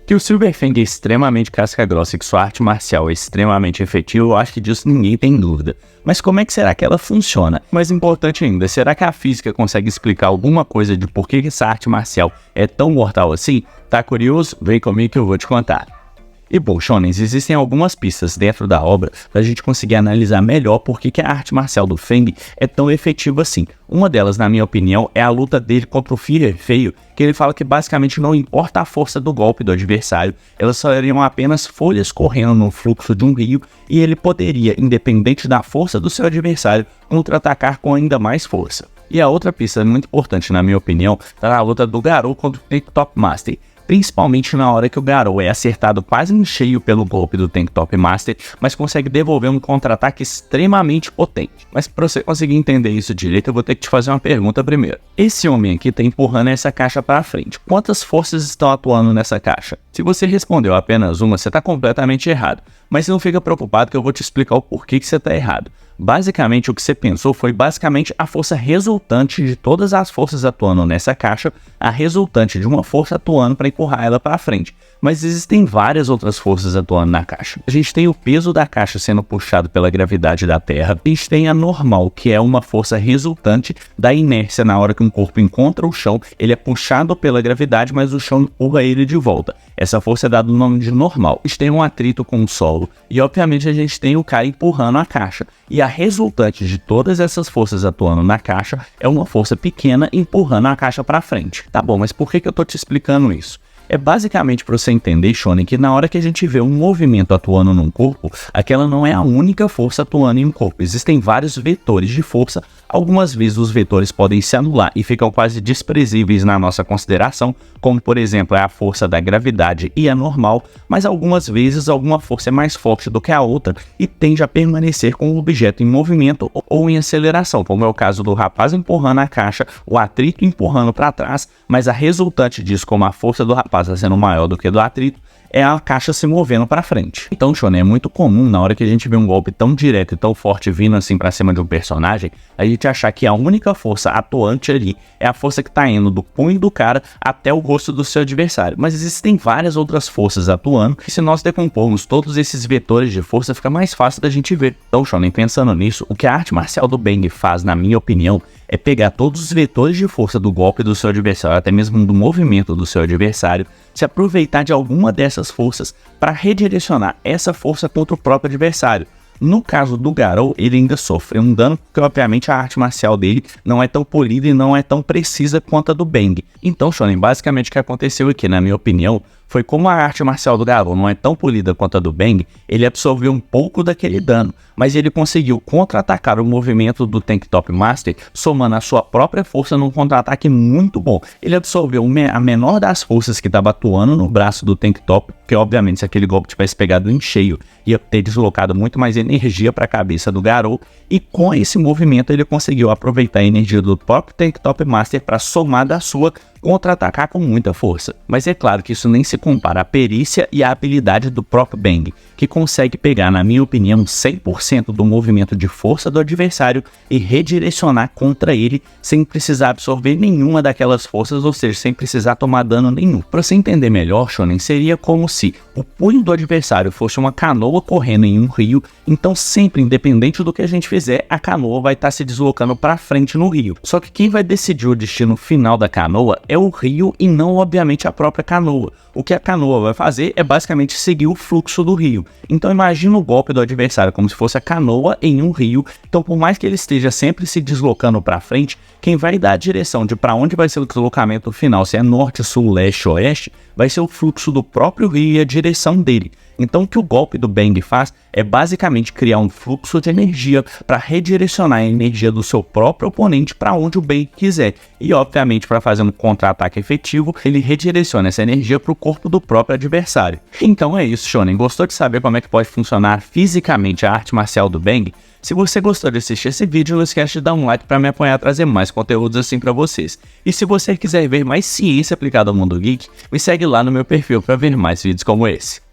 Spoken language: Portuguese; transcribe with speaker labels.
Speaker 1: Que o Silver Fang é extremamente casca-grossa e que sua arte marcial é extremamente efetiva, eu acho que disso ninguém tem dúvida. Mas como é que será que ela funciona? Mais importante ainda, será que a física consegue explicar alguma coisa de por que essa arte marcial é tão mortal assim? Tá curioso? Vem comigo que eu vou te contar. E bom, shonens, existem algumas pistas dentro da obra para a gente conseguir analisar melhor por que a arte marcial do Fang é tão efetiva assim. Uma delas, na minha opinião, é a luta dele contra o Fear feio, que ele fala que basicamente não importa a força do golpe do adversário, elas seriam apenas folhas correndo no fluxo de um rio e ele poderia, independente da força do seu adversário, contra-atacar com ainda mais força. E a outra pista muito importante, na minha opinião, está na luta do Garou contra o Tank Top Master. Principalmente na hora que o Garou é acertado quase em cheio pelo golpe do Tank Top Master, mas consegue devolver um contra-ataque extremamente potente. Mas para você conseguir entender isso direito, eu vou ter que te fazer uma pergunta primeiro. Esse homem aqui está empurrando essa caixa para frente. Quantas forças estão atuando nessa caixa? Se você respondeu apenas uma, você está completamente errado. Mas não fica preocupado que eu vou te explicar o porquê que você está errado. Basicamente, o que você pensou foi basicamente a força resultante de todas as forças atuando nessa caixa, a resultante de uma força atuando para empurrar ela para frente. Mas existem várias outras forças atuando na caixa. A gente tem o peso da caixa sendo puxado pela gravidade da Terra. A gente tem a normal, que é uma força resultante da inércia na hora que um corpo encontra o chão. Ele é puxado pela gravidade, mas o chão empurra ele de volta. Essa força é dada o nome de normal. A gente tem um atrito com o solo e, obviamente, a gente tem o cara empurrando a caixa. E a resultante de todas essas forças atuando na caixa é uma força pequena empurrando a caixa para frente. Tá bom, mas por que eu tô te explicando isso? É basicamente para você entender, shonen, que na hora que a gente vê um movimento atuando num corpo, aquela não é a única força atuando em um corpo. Existem vários vetores de força. Algumas vezes os vetores podem se anular e ficam quase desprezíveis na nossa consideração, como por exemplo é a força da gravidade e a normal, mas algumas vezes alguma força é mais forte do que a outra e tende a permanecer com o objeto em movimento ou em aceleração, como é o caso do rapaz empurrando a caixa, o atrito empurrando para trás, mas a resultante disso, como a força do rapaz está sendo maior do que do atrito, é a caixa se movendo para frente. Então, shonen, é muito comum na hora que a gente vê um golpe tão direto e tão forte vindo assim para cima de um personagem, a gente achar que a única força atuante ali é a força que está indo do punho do cara até o rosto do seu adversário. Mas existem várias outras forças atuando e se nós decompormos todos esses vetores de força, fica mais fácil da gente ver. Então, shonen, pensando nisso, o que a arte marcial do Bang faz, na minha opinião, é pegar todos os vetores de força do golpe do seu adversário, até mesmo do movimento do seu adversário, se aproveitar de alguma dessas forças para redirecionar essa força contra o próprio adversário. No caso do Garou, ele ainda sofre um dano porque obviamente a arte marcial dele não é tão polida e não é tão precisa quanto a do Bang. Então, shonen, basicamente o que aconteceu aqui, na minha opinião, foi como a arte marcial do Garou não é tão polida quanto a do Bang, ele absorveu um pouco daquele dano, mas ele conseguiu contra-atacar o movimento do Tank Top Master, somando a sua própria força num contra-ataque muito bom. Ele absorveu a menor das forças que estava atuando no braço do Tank Top, porque obviamente se aquele golpe tivesse pegado em cheio, ia ter deslocado muito mais energia para a cabeça do Garou, e com esse movimento ele conseguiu aproveitar a energia do próprio Tank Top Master para somar da sua, contra-atacar com muita força. Mas é claro que isso nem se compara à perícia e à habilidade do próprio Bang, que consegue pegar, na minha opinião, 100% do movimento de força do adversário e redirecionar contra ele sem precisar absorver nenhuma daquelas forças, ou seja, sem precisar tomar dano nenhum. Para você entender melhor, shonen, seria como se o punho do adversário fosse uma canoa correndo em um rio, então sempre, independente do que a gente fizer, a canoa vai estar se deslocando para frente no rio. Só que quem vai decidir o destino final da canoa é o rio e não, obviamente, a própria canoa. O que a canoa vai fazer é basicamente seguir o fluxo do rio. Então imagina o golpe do adversário como se fosse a canoa em um rio. Então por mais que ele esteja sempre se deslocando para frente, quem vai dar a direção de para onde vai ser o deslocamento final, se é norte, sul, leste, oeste, vai ser o fluxo do próprio rio e a direção dele. Então o que o golpe do Bang faz é basicamente criar um fluxo de energia para redirecionar a energia do seu próprio oponente para onde o Bang quiser. E obviamente para fazer um contra-ataque efetivo, ele redireciona essa energia para o corpo do próprio adversário. Então é isso, shonen. Gostou de saber como é que pode funcionar fisicamente a arte marcial do Bang? Se você gostou de assistir esse vídeo, não esquece de dar um like para me apoiar a trazer mais conteúdos assim para vocês. E se você quiser ver mais ciência aplicada ao mundo geek, me segue lá no meu perfil para ver mais vídeos como esse.